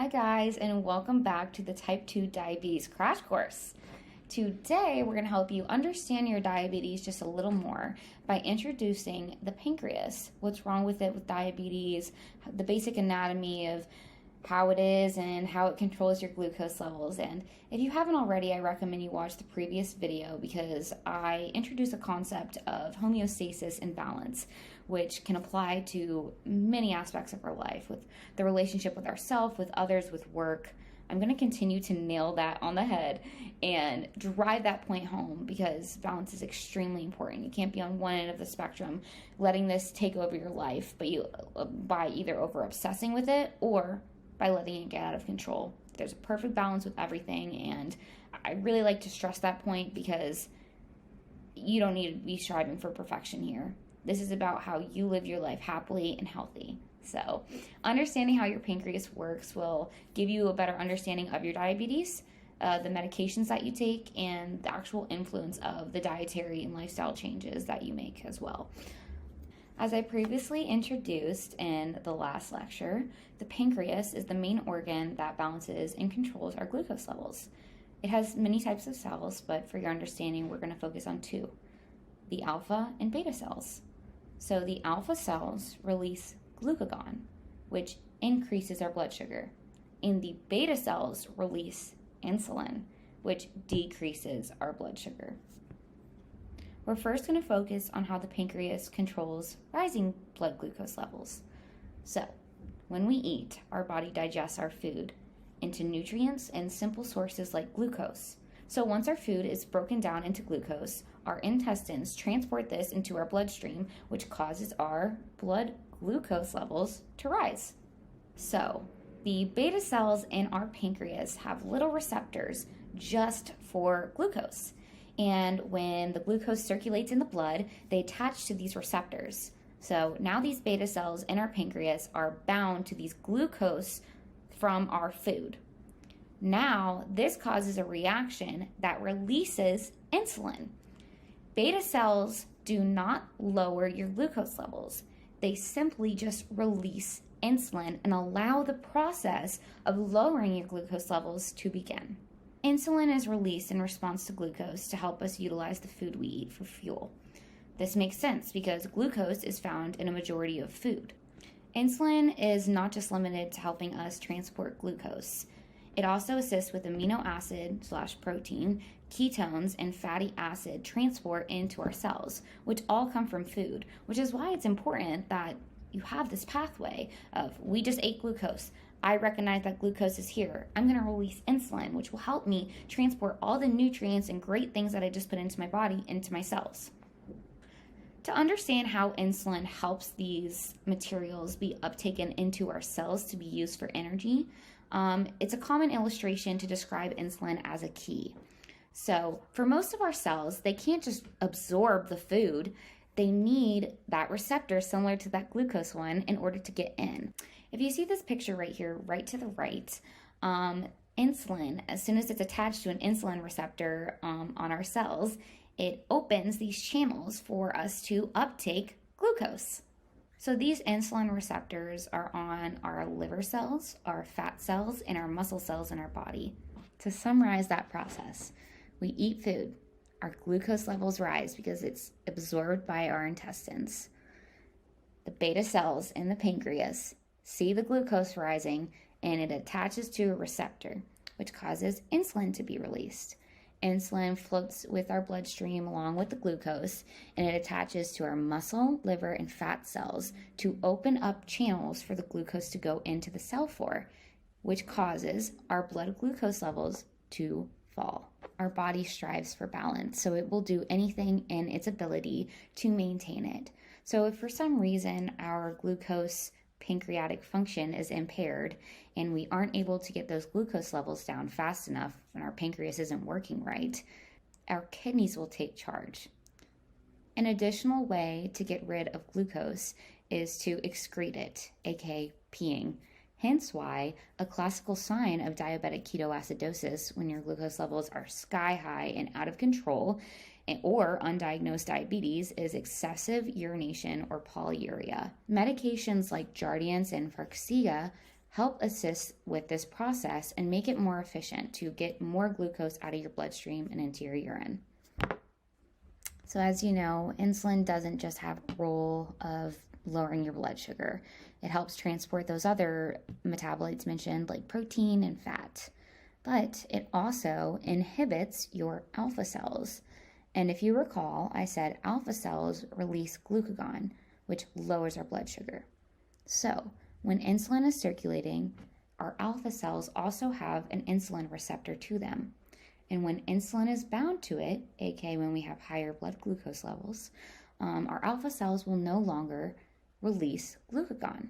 Hi guys, and welcome back to the Type 2 Diabetes Crash Course. Today we're going to help you understand your diabetes just a little more by introducing the pancreas, what's wrong with it with diabetes, the basic anatomy of how it is and how it controls your glucose levels. And if you haven't already, I recommend you watch the previous video because I introduce a concept of homeostasis and balance, which can apply to many aspects of our life, with the relationship with ourselves, with others, with work. I'm going to continue to nail that on the head and drive that point home because balance is extremely important. You can't be on one end of the spectrum letting this take over your life, but by either over obsessing with it or by letting it get out of control. There's a perfect balance with everything, and I really like to stress that point because you don't need to be striving for perfection here. This is about how you live your life happily and healthy. So, understanding how your pancreas works will give you a better understanding of your diabetes, the medications that you take, and the actual influence of the dietary and lifestyle changes that you make as well. As I previously introduced in the last lecture, the pancreas is the main organ that balances and controls our glucose levels. It has many types of cells, but for your understanding, we're going to focus on two, the alpha and beta cells. So the alpha cells release glucagon, which increases our blood sugar, and the beta cells release insulin, which decreases our blood sugar. We're first going to focus on how the pancreas controls rising blood glucose levels. So, when we eat, our body digests our food into nutrients and simple sources like glucose. So once our food is broken down into glucose, our intestines transport this into our bloodstream, which causes our blood glucose levels to rise. So, the beta cells in our pancreas have little receptors just for glucose. And when the glucose circulates in the blood, they attach to these receptors. So now these beta cells in our pancreas are bound to these glucose from our food. Now, this causes a reaction that releases insulin. Beta cells do not lower your glucose levels. They simply just release insulin and allow the process of lowering your glucose levels to begin. Insulin is released in response to glucose to help us utilize the food we eat for fuel. This makes sense because glucose is found in a majority of food. Insulin is not just limited to helping us transport glucose. It also assists with amino acid/protein, ketones, and fatty acid transport into our cells, which all come from food, which is why it's important that you have this pathway of we just ate glucose. I recognize that glucose is here. I'm going to release insulin, which will help me transport all the nutrients and great things that I just put into my body into my cells. To understand how insulin helps these materials be uptaken into our cells to be used for energy, it's a common illustration to describe insulin as a key. So for most of our cells, they can't just absorb the food. They need that receptor similar to that glucose one in order to get in. If you see this picture right here, right to the right, insulin, as soon as it's attached to an insulin receptor on our cells, it opens these channels for us to uptake glucose. So these insulin receptors are on our liver cells, our fat cells, and our muscle cells in our body. To summarize that process, we eat food. Our glucose levels rise because it's absorbed by our intestines. The beta cells in the pancreas see the glucose rising and it attaches to a receptor, which causes insulin to be released. Insulin floats with our bloodstream along with the glucose, and it attaches to our muscle, liver, and fat cells to open up channels for the glucose to go into the cell for, which causes our blood glucose levels to fall. Our body strives for balance, so it will do anything in its ability to maintain it. So if for some reason our glucose pancreatic function is impaired and we aren't able to get those glucose levels down fast enough and our pancreas isn't working right, our kidneys will take charge. An additional way to get rid of glucose is to excrete it, aka peeing. Hence why a classical sign of diabetic ketoacidosis, when your glucose levels are sky high and out of control, or undiagnosed diabetes, is excessive urination or polyuria. Medications like Jardiance and Farxiga help assist with this process and make it more efficient to get more glucose out of your bloodstream and into your urine. So as you know, insulin doesn't just have a role of lowering your blood sugar. It helps transport those other metabolites mentioned like protein and fat. But it also inhibits your alpha cells. And if you recall, I said alpha cells release glucagon, which lowers our blood sugar. So when insulin is circulating, our alpha cells also have an insulin receptor to them. And when insulin is bound to it, aka when we have higher blood glucose levels, our alpha cells will no longer release glucagon.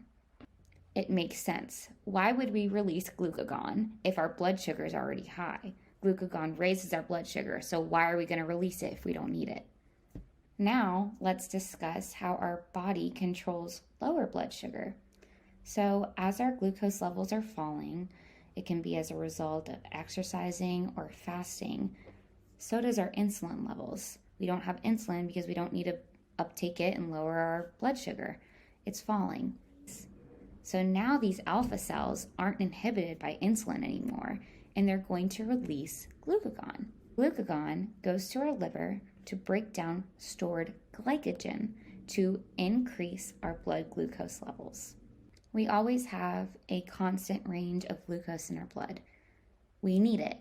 It makes sense. Why would we release glucagon if our blood sugar is already high? Glucagon raises our blood sugar, so why are we going to release it if we don't need it? Now, let's discuss how our body controls lower blood sugar. So, as our glucose levels are falling, it can be as a result of exercising or fasting. So does our insulin levels. We don't have insulin because we don't need to uptake it and lower our blood sugar. It's falling. So now these alpha cells aren't inhibited by insulin anymore, and they're going to release glucagon. Glucagon goes to our liver to break down stored glycogen to increase our blood glucose levels. We always have a constant range of glucose in our blood. We need it.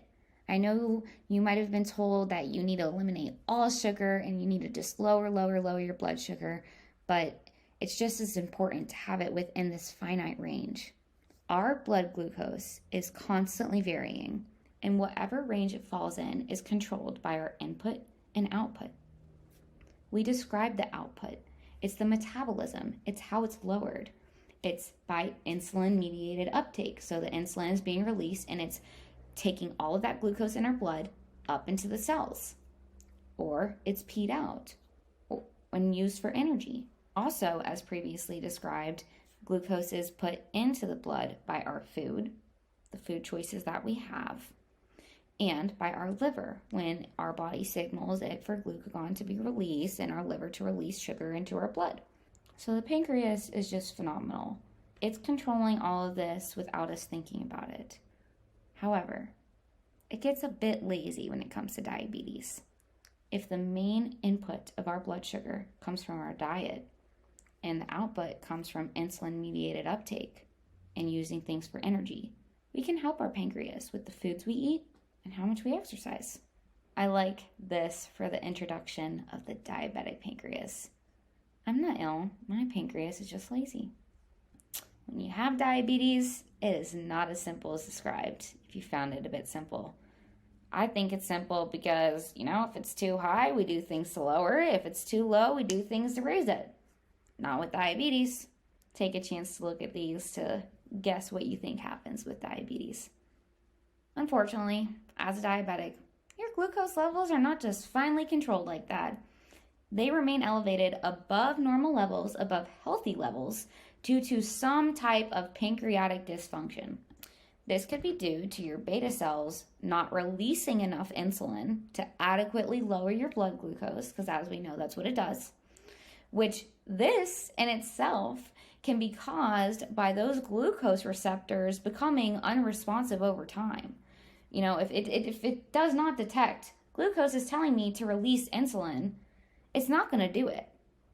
I know you might have been told that you need to eliminate all sugar and you need to just lower your blood sugar, but it's just as important to have it within this finite range. Our blood glucose is constantly varying, and whatever range it falls in is controlled by our input and output. We describe the output. It's the metabolism. It's how it's lowered. It's by insulin-mediated uptake. So the insulin is being released and it's taking all of that glucose in our blood up into the cells. Or it's peed out when used for energy. Also, as previously described, glucose is put into the blood by our food, the food choices that we have, and by our liver when our body signals it for glucagon to be released and our liver to release sugar into our blood. So the pancreas is just phenomenal. It's controlling all of this without us thinking about it. However, it gets a bit lazy when it comes to diabetes. If the main input of our blood sugar comes from our diet and the output comes from insulin-mediated uptake and using things for energy, we can help our pancreas with the foods we eat and how much we exercise. I like this for the introduction of the diabetic pancreas. I'm not ill, my pancreas is just lazy. When you have diabetes, it is not as simple as described, if you found it a bit simple. I think it's simple because, if it's too high, we do things to lower it. If it's too low, we do things to raise it. Not with diabetes. Take a chance to look at these to guess what you think happens with diabetes. Unfortunately, as a diabetic, your glucose levels are not just finely controlled like that. They remain elevated above normal levels, above healthy levels, due to some type of pancreatic dysfunction. This could be due to your beta cells not releasing enough insulin to adequately lower your blood glucose, because as we know, that's what it does, which this in itself can be caused by those glucose receptors becoming unresponsive over time. If it does not detect glucose is telling me to release insulin, it's not going to do it.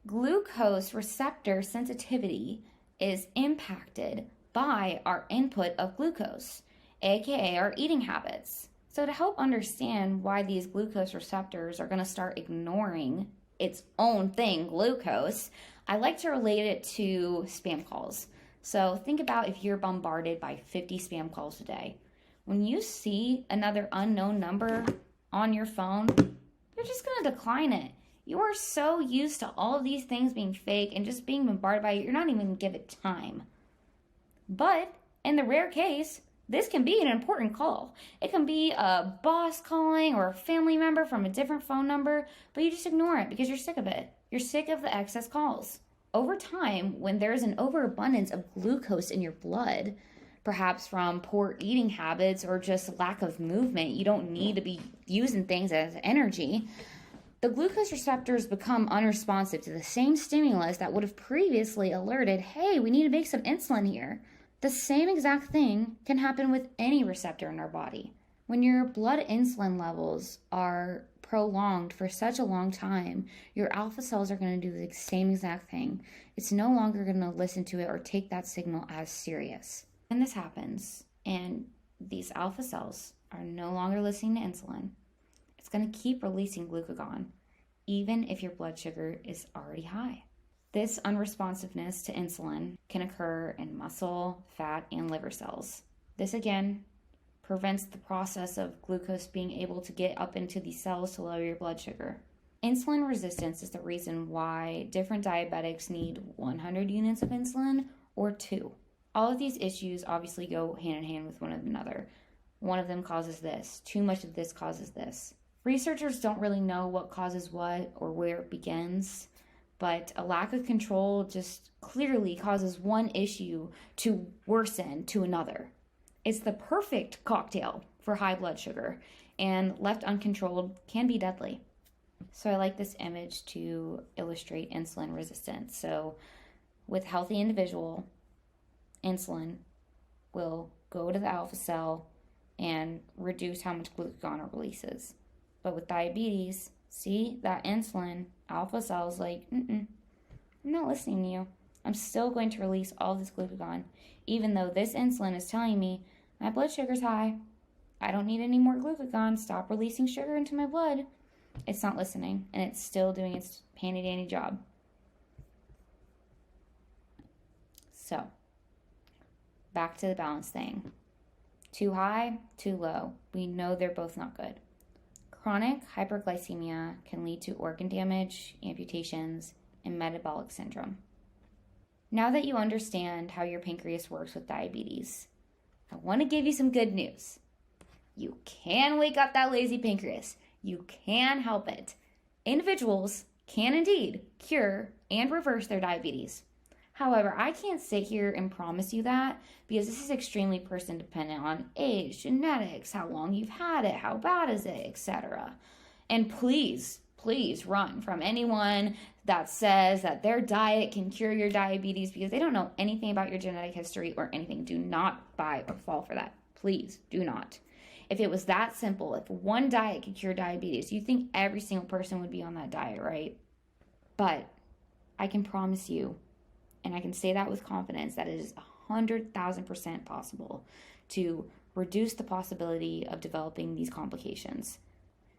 Glucose receptor sensitivity is impacted by our input of glucose, aka our eating habits. So to help understand why these glucose receptors are going to start ignoring its own thing, glucose, I like to relate it to spam calls. So think about if you're bombarded by 50 spam calls a day. When you see another unknown number on your phone, you're just going to decline it. You are so used to all of these things being fake and just being bombarded by it, you're not even going to give it time. But in the rare case, this can be an important call. It can be a boss calling or a family member from a different phone number, but you just ignore it because you're sick of it. You're sick of the excess calls. Over time, when there's an overabundance of glucose in your blood, perhaps from poor eating habits or just lack of movement, you don't need to be using things as energy, the glucose receptors become unresponsive to the same stimulus that would have previously alerted, hey, we need to make some insulin here. The same exact thing can happen with any receptor in our body. When your blood insulin levels are prolonged for such a long time, your alpha cells are going to do the same exact thing. It's no longer going to listen to it or take that signal as serious. When this happens and these alpha cells are no longer listening to insulin, it's going to keep releasing glucagon, even if your blood sugar is already high. This unresponsiveness to insulin can occur in muscle, fat, and liver cells. This again prevents the process of glucose being able to get up into these cells to lower your blood sugar. Insulin resistance is the reason why different diabetics need 100 units of insulin or 2. All of these issues obviously go hand in hand with one another. One of them causes this. Too much of this causes this. Researchers don't really know what causes what or where it begins, but a lack of control just clearly causes one issue to worsen to another. It's the perfect cocktail for high blood sugar, and left uncontrolled can be deadly. So I like this image to illustrate insulin resistance. So with healthy individual, insulin will go to the alpha cell and reduce how much glucagon it releases. But with diabetes, see that insulin, alpha cells like, I'm not listening to you. I'm still going to release all this glucagon, even though this insulin is telling me my blood sugar's high. I don't need any more glucagon. Stop releasing sugar into my blood. It's not listening, and it's still doing its handy-dandy job. So, back to the balance thing. Too high, too low. We know they're both not good. Chronic hyperglycemia can lead to organ damage, amputations, and metabolic syndrome. Now that you understand how your pancreas works with diabetes, I want to give you some good news. You can wake up that lazy pancreas. You can help it. Individuals can indeed cure and reverse their diabetes. However, I can't sit here and promise you that because this is extremely person dependent on age, genetics, how long you've had it, how bad is it, etc. And please run from anyone that says that their diet can cure your diabetes because they don't know anything about your genetic history or anything. Do not buy or fall for that. Please do not. If it was that simple, if one diet could cure diabetes, you think every single person would be on that diet, right? But I can promise you, and I can say that with confidence, that it is 100,000% possible to reduce the possibility of developing these complications,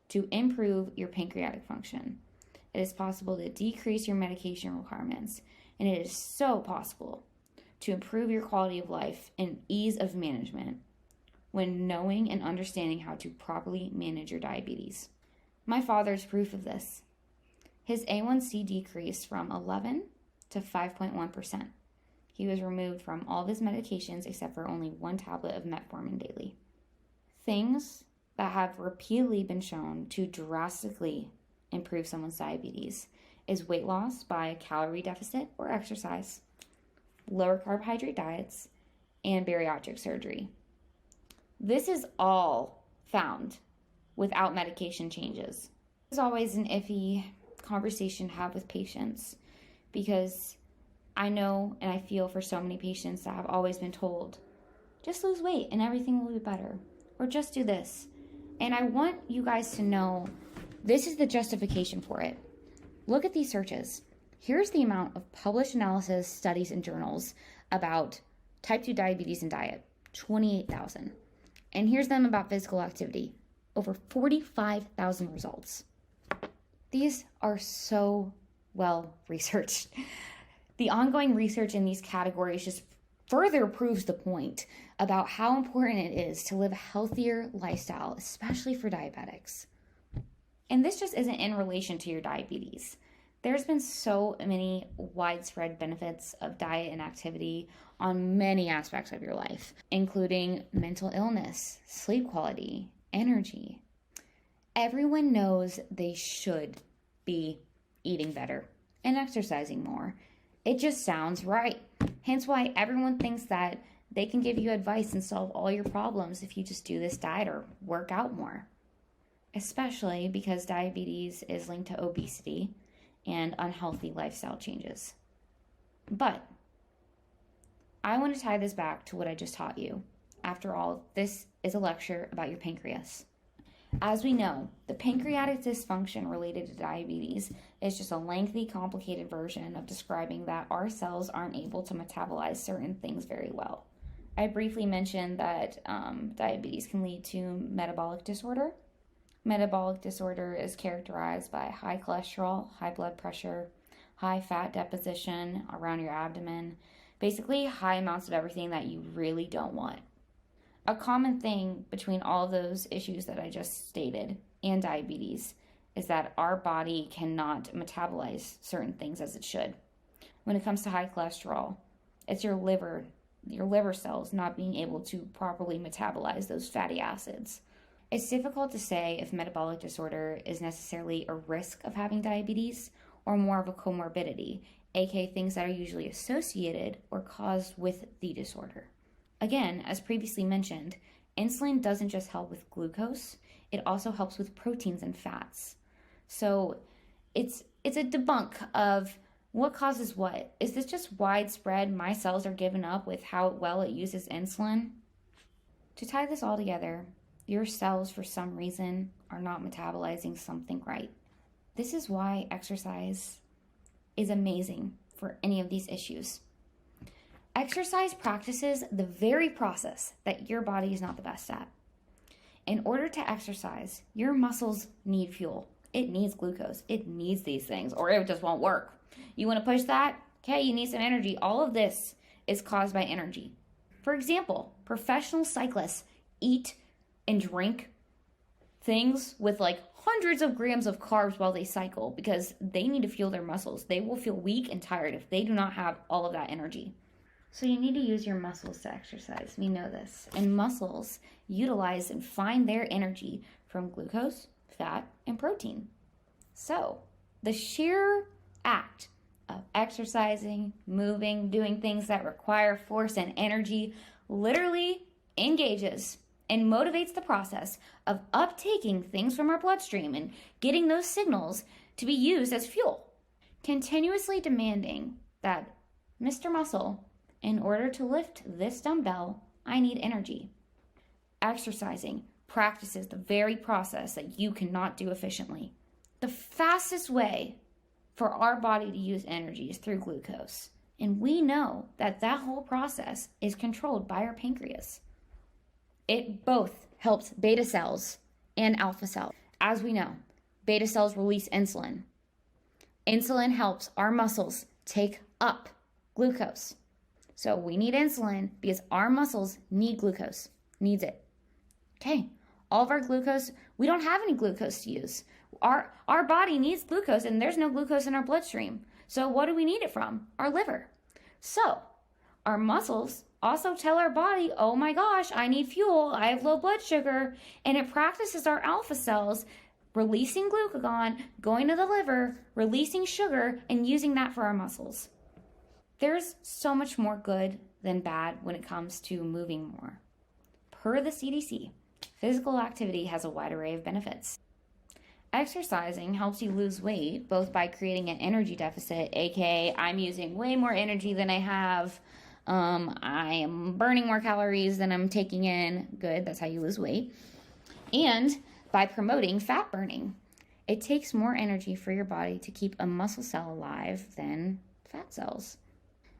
to improve your pancreatic function. It is possible to decrease your medication requirements, and it is so possible to improve your quality of life and ease of management when knowing and understanding how to properly manage your diabetes. My father's proof of this. His A1C decreased from 11 to 5.1%. He was removed from all of his medications except for only 1 tablet of metformin daily. Things that have repeatedly been shown to drastically improve someone's diabetes is weight loss by calorie deficit or exercise, lower carbohydrate diets, and bariatric surgery. This is all found without medication changes. It's always an iffy conversation to have with patients because I know and I feel for so many patients that have always been told, just lose weight and everything will be better, or just do this. And I want you guys to know this is the justification for it. Look at these searches. Here's the amount of published analysis, studies, and journals about type 2 diabetes and diet, 28,000. And here's them about physical activity, over 45,000 results. These are so well researched. The ongoing research in these categories just further proves the point about how important it is to live a healthier lifestyle, especially for diabetics. And this just isn't in relation to your diabetes. There's been so many widespread benefits of diet and activity on many aspects of your life, including mental illness, sleep quality, energy. Everyone knows they should be eating better and exercising more. It just sounds right. Hence why everyone thinks that they can give you advice and solve all your problems if you just do this diet or work out more. Especially because diabetes is linked to obesity and unhealthy lifestyle changes. But I want to tie this back to what I just taught you. After all, this is a lecture about your pancreas. As we know, the pancreatic dysfunction related to diabetes is just a lengthy, complicated version of describing that our cells aren't able to metabolize certain things very well. I briefly mentioned that diabetes can lead to metabolic disorder. Metabolic disorder is characterized by high cholesterol, high blood pressure, high fat deposition around your abdomen, basically high amounts of everything that you really don't want. A common thing between all of those issues that I just stated and diabetes is that our body cannot metabolize certain things as it should. When it comes to high cholesterol, it's your liver cells not being able to properly metabolize those fatty acids. It's difficult to say if metabolic disorder is necessarily a risk of having diabetes or more of a comorbidity, aka things that are usually associated or caused with the disorder. Again, as previously mentioned, insulin doesn't just help with glucose, it also helps with proteins and fats. So it's a debunk of what causes what. Is this just widespread? My cells are given up with how well it uses insulin? To tie this all together, your cells for some reason are not metabolizing something right. This is why exercise is amazing for any of these issues. Exercise practices the very process that your body is not the best at. In order to exercise, your muscles need fuel. It needs glucose. It needs these things, or it just won't work. You want to push that? Okay, you need some energy. All of this is caused by energy. For example, professional cyclists eat and drink things with like hundreds of grams of carbs while they cycle because they need to fuel their muscles. They will feel weak and tired if they do not have all of that energy. So you need to use your muscles to exercise. We know this. And muscles utilize and find their energy from glucose, fat, and protein. So the sheer act of exercising, moving, doing things that require force and energy literally engages and motivates the process of uptaking things from our bloodstream and getting those signals to be used as fuel. Continuously demanding that, Mr. Muscle, in order to lift this dumbbell, I need energy. Exercising practices the very process that you cannot do efficiently. The fastest way for our body to use energy is through glucose. And we know that that whole process is controlled by our pancreas. It both helps beta cells and alpha cells. As we know, beta cells release insulin. Insulin helps our muscles take up glucose. So we need insulin because our muscles need glucose, needs it. Okay, all of our glucose, we don't have any glucose to use. Our body needs glucose and there's no glucose in our bloodstream. So what do we need it from? Our liver. So our muscles also tell our body, oh my gosh, I need fuel, I have low blood sugar, and it practices our alpha cells releasing glucagon, going to the liver, releasing sugar, and using that for our muscles. There's so much more good than bad when it comes to moving more. Per the CDC, physical activity has a wide array of benefits. Exercising helps you lose weight, both by creating an energy deficit, aka I'm using way more energy than I have, I am burning more calories than I'm taking in, good, that's how you lose weight, and by promoting fat burning. It takes more energy for your body to keep a muscle cell alive than fat cells.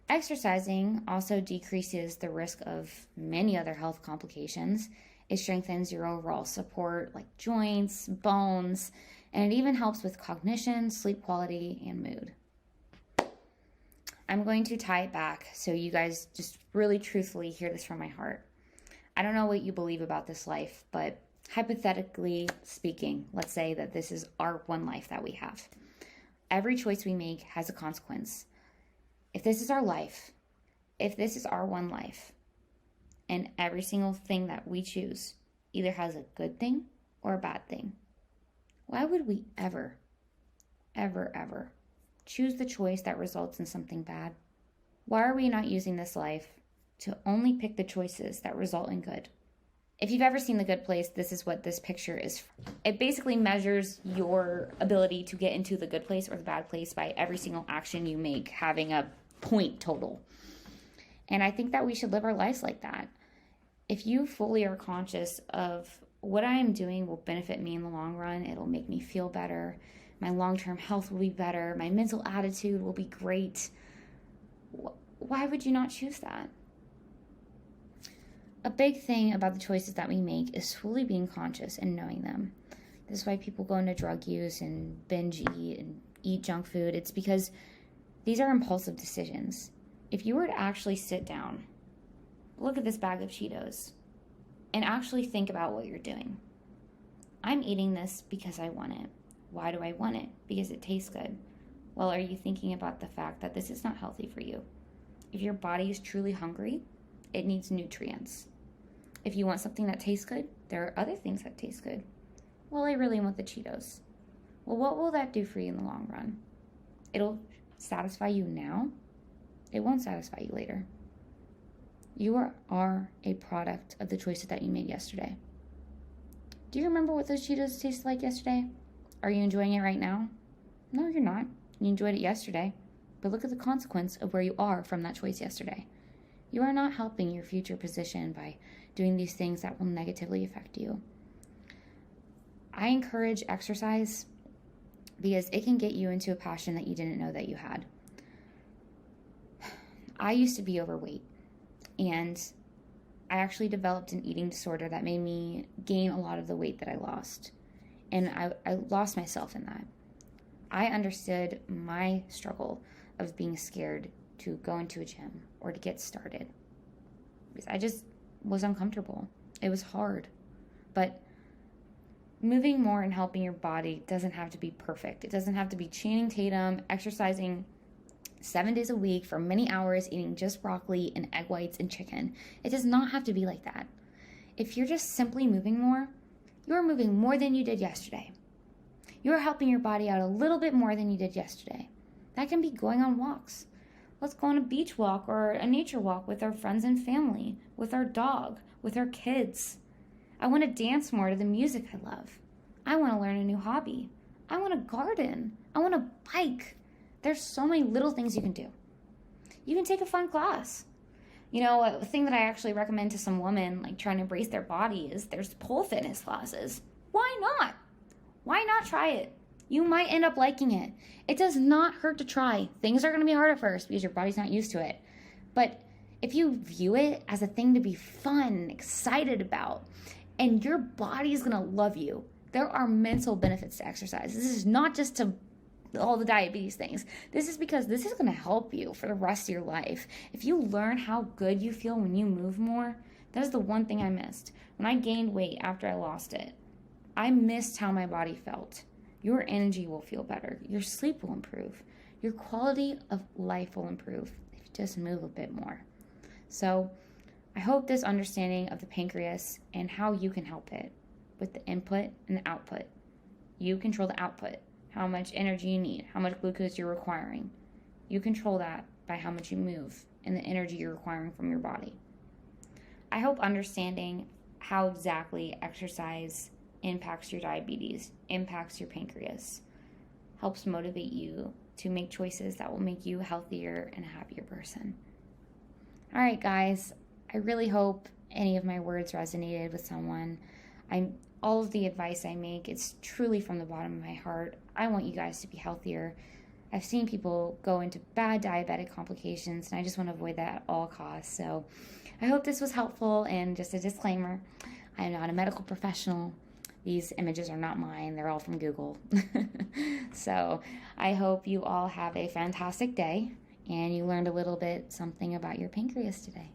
Exercising also decreases the risk of many other health complications. It strengthens your overall support like joints, bones, and it even helps with cognition, sleep quality, and mood. I'm going to tie it back so you guys just really truthfully hear this from my heart. I don't know what you believe about this life, but hypothetically speaking, let's say that this is our one life that we have. Every choice we make has a consequence. If this is our life, if this is our one life, and every single thing that we choose either has a good thing or a bad thing, why would we ever choose the choice that results in something bad? Why are we not using this life to only pick the choices that result in good? If you've ever seen The Good Place, this is what this picture is. It basically measures your ability to get into the good place or the bad place by every single action you make having a point total. And I think that we should live our lives like that. If you fully are conscious of what I am doing will benefit me in the long run, it'll make me feel better, my long-term health will be better, my mental attitude will be great, why would you not choose that? A big thing about the choices that we make is fully being conscious and knowing them. This is why people go into drug use and binge eat and eat junk food. It's because these are impulsive decisions. If you were to actually sit down, look at this bag of Cheetos, and actually think about what you're doing. I'm eating this because I want it. Why do I want it? Because it tastes good. Well, are you thinking about the fact that this is not healthy for you? If your body is truly hungry, it needs nutrients. If you want something that tastes good, there are other things that taste good. Well, I really want the Cheetos. Well, what will that do for you in the long run? It'll satisfy you now. It won't satisfy you later. You are a product of the choices that you made yesterday. Do you remember what those Cheetos tasted like yesterday? Are you enjoying it right now? No, you're not. You enjoyed it yesterday. But look at the consequence of where you are from that choice yesterday. You are not helping your future position by doing these things that will negatively affect you. I encourage exercise because it can get you into a passion that you didn't know that you had. I used to be overweight, and I actually developed an eating disorder that made me gain a lot of the weight that I lost. And I lost myself in that. I understood my struggle of being scared to go into a gym or to get started, because I just was uncomfortable. It was hard. But moving more and helping your body doesn't have to be perfect. It doesn't have to be Channing Tatum, exercising 7 days a week for many hours, eating just broccoli and egg whites and chicken. It does not have to be like that. If you're just simply moving more, you're moving more than you did yesterday. You're helping your body out a little bit more than you did yesterday. That can be going on walks. Let's go on a beach walk or a nature walk with our friends and family, with our dog, with our kids. I want to dance more to the music I love. I want to learn a new hobby. I want to garden. I want to bike. There's so many little things you can do. You can take a fun class. You know, a thing that I actually recommend to some women like trying to embrace their body is there's pole fitness classes. Why not? Why not try it? You might end up liking it. It does not hurt to try. Things are going to be hard at first because your body's not used to it. But if you view it as a thing to be fun and excited about, and your body is going to love you, there are mental benefits to exercise. This is not just to all the diabetes things. This is because this is going to help you for the rest of your life. If you learn how good you feel when you move more, that is the one thing I missed. When I gained weight after I lost it, I missed how my body felt. Your energy will feel better. Your sleep will improve. Your quality of life will improve if you just move a bit more. So I hope this understanding of the pancreas and how you can help it with the input and the output. You control the output, how much energy you need, how much glucose you're requiring. You control that by how much you move and the energy you're requiring from your body. I hope understanding how exactly exercise impacts your diabetes, impacts your pancreas, helps motivate you to make choices that will make you a healthier and a happier person. All right, guys, I really hope any of my words resonated with someone. All of the advice I make, it's truly from the bottom of my heart. I want you guys to be healthier. I've seen people go into bad diabetic complications, and I just want to avoid that at all costs. So I hope this was helpful, and just a disclaimer, I am not a medical professional. These images are not mine. They're all from Google. So I hope you all have a fantastic day, and you learned a little bit something about your pancreas today.